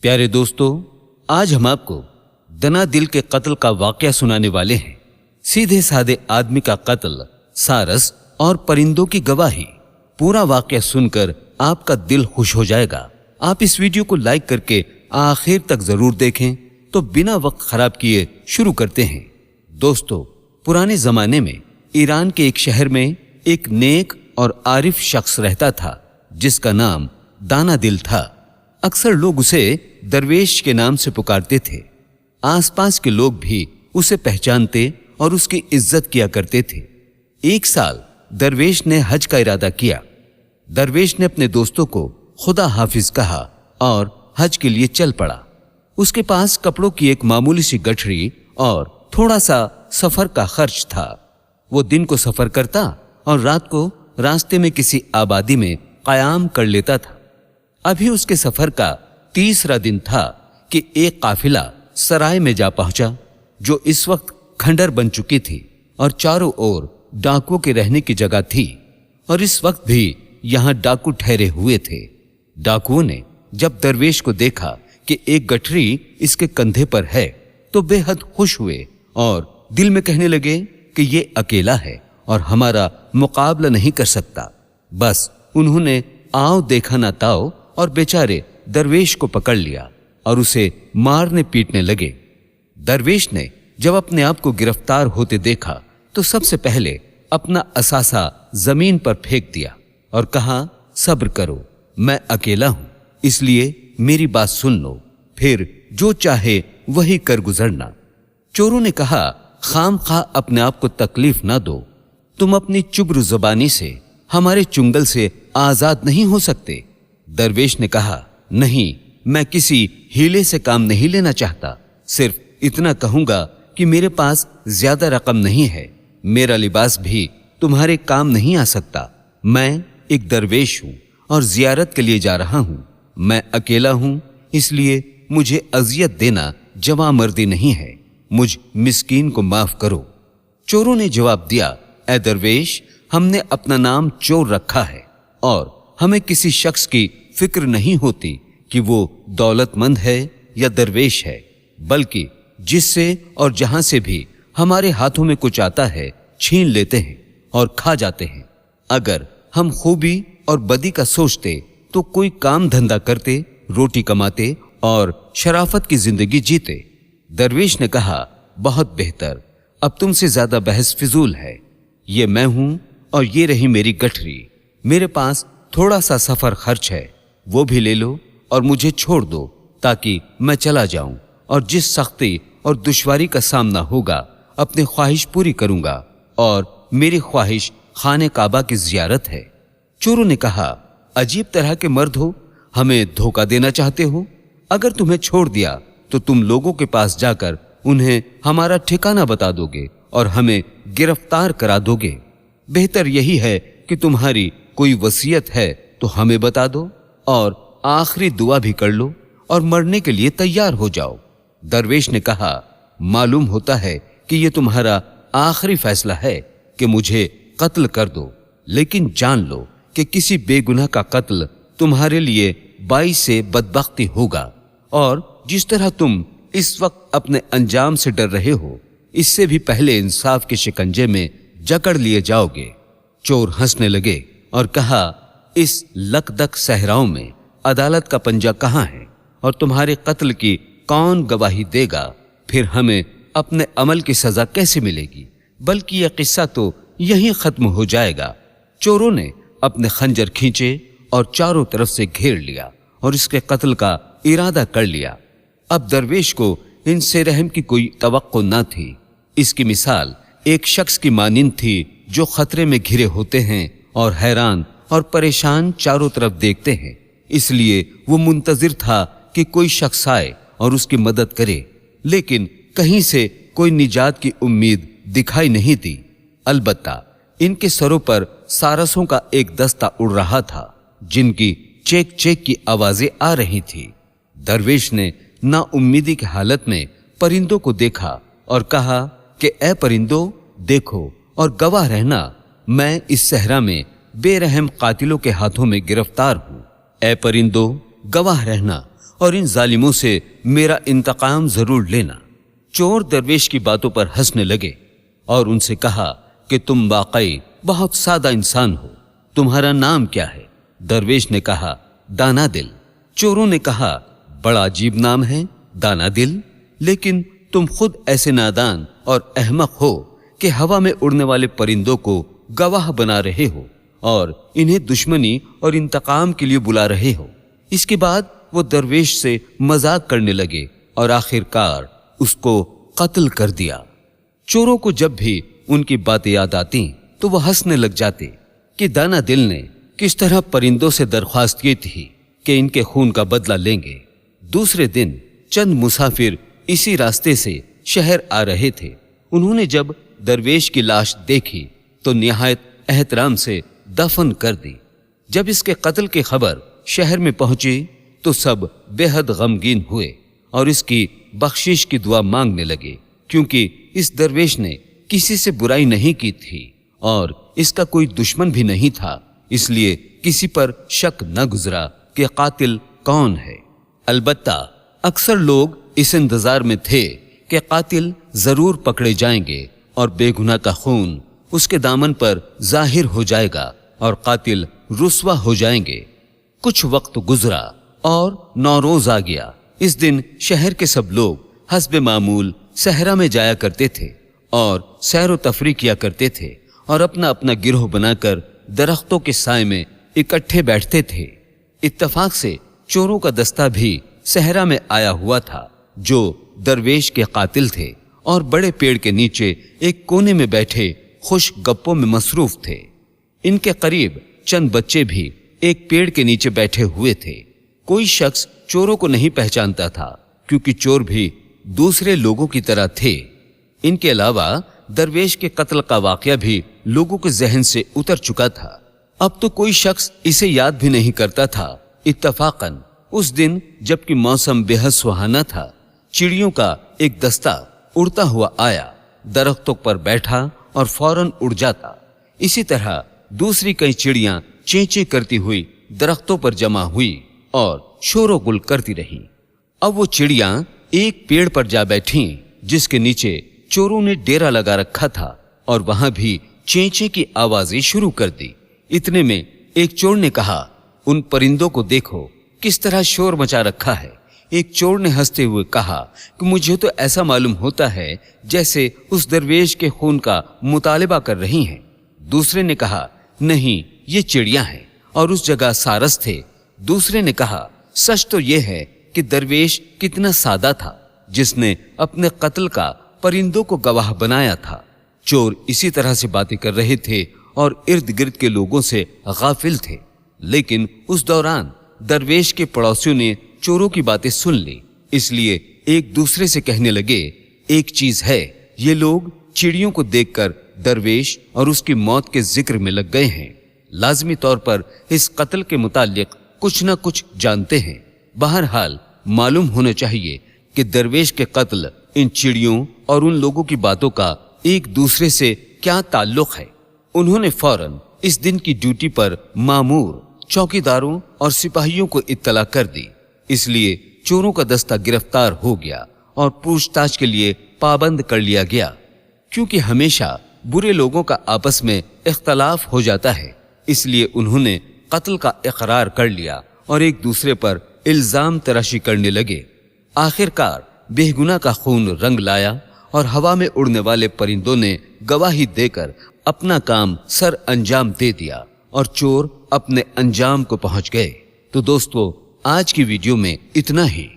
प्यारे दोस्तों, आज हम आपको दना दिल के कत्ल का वाकया सुनाने वाले हैं। सीधे साधे आदमी का कत्ल, सारस और परिंदों की गवाही। पूरा वाकया सुनकर आपका दिल खुश हो जाएगा। आप इस वीडियो को लाइक करके आखिर तक जरूर देखें। तो बिना वक्त खराब किए शुरू करते हैं। दोस्तों, पुराने जमाने में ईरान के एक शहर में एक नेक और आरिफ शख्स रहता था जिसका नाम दाना दिल था। अक्सर लोग उसे दरवेश के नाम से पुकारते थे। आसपास के लोग भी उसे पहचानते और उसकी इज्जत किया करते थे। एक साल दरवेश ने हज का इरादा किया। दरवेश ने अपने दोस्तों को खुदा हाफिज कहा और हज के लिए चल पड़ा। उसके पास कपड़ों की एक मामूली सी गठरी और थोड़ा सा सफर का खर्च था। वो दिन को सफर करता और रात को रास्ते में किसी आबादी में कयाम कर लेता था। अभी उसके सफर का तीसरा दिन था कि एक काफिला सराय में जा पहुंचा जो इस वक्त खंडर बन चुकी थी और चारों ओर डाकुओं के रहने की जगह थी। और इस वक्त भी यहां डाकू ठहरे हुए थे। डाकुओं ने जब दरवेश को देखा कि एक गठरी इसके कंधे पर है तो बेहद खुश हुए और दिल में कहने लगे कि ये अकेला है और हमारा मुकाबला नहीं कर सकता। बस उन्होंने आओ देखा ना ताओ और बेचारे दरवेश को पकड़ लिया और उसे मारने पीटने लगे। दरवेश ने जब अपने आप को गिरफ्तार होते देखा तो सबसे पहले अपना असासा जमीन पर फेंक दिया और कहा, सब्र करो, मैं अकेला हूं, इसलिए मेरी बात सुन लो, फिर जो चाहे वही कर गुजरना। चोरों ने कहा, खाम खा अपने आप को तकलीफ ना दो, तुम अपनी चुब्र जुबानी से हमारे चुंगल से आजाद नहीं हो सकते। दरवेश ने कहा, नहीं, मैं किसी हीले से काम नहीं लेना चाहता, सिर्फ इतना कहूंगा कि मेरे पास ज्यादा रकम नहीं है, मेरा लिबास भी तुम्हारे काम नहीं आ सकता। मैं एक दरवेश हूं और जियारत के लिए जा रहा हूं। मैं अकेला हूं, इसलिए मुझे अजियत देना जवामर्दी नहीं है, मुझ मिस्कीन को माफ करो। चोरों ने जवाब दिया, ए दरवेश, हमने अपना नाम चोर रखा है और हमें किसी शख्स की फिक्र नहीं होती कि वो दौलतमंद है या दरवेश है, बल्कि जिससे और जहां से भी हमारे हाथों में कुछ आता है छीन लेते हैं और खा जाते हैं। अगर हम खूबी और बदी का सोचते तो कोई काम धंधा करते, रोटी कमाते और शराफत की जिंदगी जीते। दरवेश ने कहा, बहुत बेहतर, अब तुमसे ज्यादा बहस फिजूल है। ये मैं हूं और ये रही मेरी गठरी। मेरे पास थोड़ा सा सफर खर्च है, वो भी ले लो और मुझे छोड़ दो ताकि मैं चला जाऊं और जिस सख्ती और दुश्वारी का सामना होगा अपनी ख्वाहिश पूरी करूंगा और मेरी ख्वाहिश खाने काबा की जियारत है। चोरों ने कहा, अजीब तरह के मर्द हो, हमें धोखा देना चाहते हो। अगर तुम्हें छोड़ दिया तो तुम लोगों के पास जाकर उन्हें हमारा ठिकाना बता दोगे और हमें गिरफ्तार करा दोगे। बेहतर यही है कि तुम्हारी कोई वसीयत है तो हमें बता दो और आखिरी दुआ भी कर लो और मरने के लिए तैयार हो जाओ। दरवेश ने कहा, मालूम होता है कि ये तुम्हारा आखिरी फैसला है कि मुझे कत्ल कर दो, लेकिन जान लो कि किसी बेगुनाह का कत्ल तुम्हारे लिए बाइस से बदबख्ती होगा और जिस तरह तुम इस वक्त अपने अंजाम से डर रहे हो, इससे भी पहले इंसाफ के शिकंजे में जकड़ लिए जाओगे। चोर हंसने लगे और कहा, इस लकदक सहराओं में अदालत का पंजा कहां है और तुम्हारे कत्ल की कौन गवाही देगा? फिर हमें अपने अमल की सजा कैसे मिलेगी? बल्कि यह किस्सा तो यहीं खत्म हो जाएगा। चोरों ने अपने खंजर खींचे और चारों तरफ से घेर लिया और इसके कत्ल का इरादा कर लिया। अब दरवेश को इनसे रहम की कोई तवक्को न थी। इसकी मिसाल एक शख्स की मानिंद थी जो खतरे में घिरे होते हैं और हैरान और परेशान चारों तरफ देखते हैं। इसलिए वो मुंतजिर था कि कोई शख्स आए और उसकी मदद करे, लेकिन कहीं से कोई निजात की उम्मीद दिखाई नहीं दी। अलबत्ता इनके सरों पर सारसों का एक दस्ता उड़ रहा था जिनकी चेक चेक की आवाजें आ रही थी। दरवेश ने नाउम्मीदी की हालत में परिंदों को देखा और कहा कि ए परिंदों, देखो और गवाह रहना, मैं इस सहरा में बेरहम कातिलों के हाथों में गिरफ्तार हूं। ए परिंदों, गवाह रहना और इन जालिमों से मेरा इंतकाम जरूर लेना। चोर दरवेश की बातों पर हंसने लगे और उनसे कहा कि तुम वाकई बहुत सादा इंसान हो, तुम्हारा नाम क्या है? दरवेश ने कहा, दाना दिल। चोरों ने कहा, बड़ा अजीब नाम है, दाना दिल, लेकिन तुम खुद ऐसे नादान और अहमक हो कि हवा में उड़ने वाले परिंदों को गवाह बना रहे हो और इन्हें दुश्मनी और इंतकाम के लिए बुला रहे हो। इसके बाद वो दरवेश से मजाक करने लगे और आखिरकार उसको कत्ल कर दिया। चोरों को जब भी उनकी बातें याद आती तो वो हंसने लग जाते कि दाना दिल ने किस तरह परिंदों से दरख्वास्त की थी कि इनके खून का बदला लेंगे। दूसरे दिन चंद मुसाफिर इसी रास्ते से शहर आ रहे थे। उन्होंने जब दरवेश की लाश देखी तो निहायत एहतराम से दफन कर दी। जब इसके कत्ल की खबर शहर में पहुंची तो सब बेहद गमगीन हुए और इसकी बख्शिश की दुआ मांगने लगे, क्योंकि इस दरवेश ने किसी से बुराई नहीं की थी और इसका कोई दुश्मन भी नहीं था, इसलिए किसी पर शक न गुजरा कि कातिल कौन है। अलबत्ता अक्सर लोग इस इंतजार में थे कि कातिल जरूर पकड़े जाएंगे और बेगुनाह का खून उसके दामन पर जाहिर हो जाएगा और कातिल रुस्वा हो जाएंगे। कुछ वक्त गुजरा और नौरोज आ गया। इस दिन शहर के सब लोग हस्बे मामूल सहरा में जाया करते थे और सैर तफरी किया करते थे और अपना अपना गिरोह बनाकर दरख्तों के साए में इकट्ठे बैठते थे। इत्तफाक से चोरों का दस्ता भी सहरा में आया हुआ था, जो दरवेश के कातिल थे और बड़े पेड़ के नीचे एक कोने में बैठे खुश गप्पों में मसरूफ थे। इनके करीब चंद बच्चे भी एक पेड़ के नीचे बैठे हुए थे। कोई शख्स चोरों को नहीं पहचानता था, क्योंकि चोर भी दूसरे लोगों की तरह थे। इनके अलावा दरवेश के कत्ल का वाकया भी लोगों के जहन से उतर चुका था। अब तो कोई शख्स इसे याद भी नहीं करता था। इत्तफाकन उस दिन जबकि मौसम बेहद सुहाना था, चिड़ियों का एक दस्ता उड़ता हुआ आया, दरख्तों पर बैठा और फौरन उड़ जाता। इसी तरह दूसरी कई चिड़ियां चेंचे करती हुई दरख्तों पर जमा हुई और शोरो गुल करती रहीं। अब वो चिड़ियां एक पेड़ पर जा बैठी जिसके नीचे चोरों ने डेरा लगा रखा था और वहां भी चेंचे की आवाजें शुरू कर दी। इतने में एक चोर ने कहा, उन परिंदों को देखो किस तरह शोर मचा रखा है। एक चोर ने हंसते हुए कहा कि मुझे तो ऐसा मालूम होता है जैसे उस दरवेश के खून का मुतालिबा कर रही हैं। दूसरे ने कहा, नहीं, ये चिड़ियां हैं और उस जगह सारस थे। दूसरे ने कहा, सच तो यह है कि दरवेश कितना सादा था जिसने अपने कत्ल का परिंदों को गवाह बनाया था। चोर इसी तरह से बातें कर रहे थे और इर्द गिर्द के लोगों से गाफिल थे, लेकिन उस दौरान दरवेश के पड़ोसियों ने चोरों की बातें सुन ली, इसलिए एक दूसरे से कहने लगे, एक चीज है, ये लोग चिड़ियों को देखकर दरवेश और उसकी मौत के जिक्र में लग गए हैं। लाजमी तौर पर इस कत्ल के मुतालिक कुछ न कुछ जानते हैं। बहरहाल मालूम होना चाहिए कि दरवेश के कत्ल, इन चिड़ियों और उन लोगों की बातों का एक दूसरे से क्या ताल्लुक है। उन्होंने फौरन इस दिन की ड्यूटी पर मामूर चौकीदारों और सिपाहियों को इत्तला कर दी। इसलिए चोरों का दस्ता गिरफ्तार हो गया और पूछताछ के लिए पाबंद कर लिया गया, क्योंकि हमेशा बुरे लोगों का आपस में इख्तलाफ हो जाता है। इसलिए उन्होंने कत्ल का इकरार कर लिया और एक दूसरे पर इल्जाम तराशी करने लगे। आखिरकार बेगुनाह का खून रंग लाया और हवा में उड़ने वाले परिंदों ने गवाही देकर अपना काम सर अंजाम दे दिया और चोर अपने अंजाम को पहुंच गए। तो दोस्तों, आज की वीडियो में इतना ही।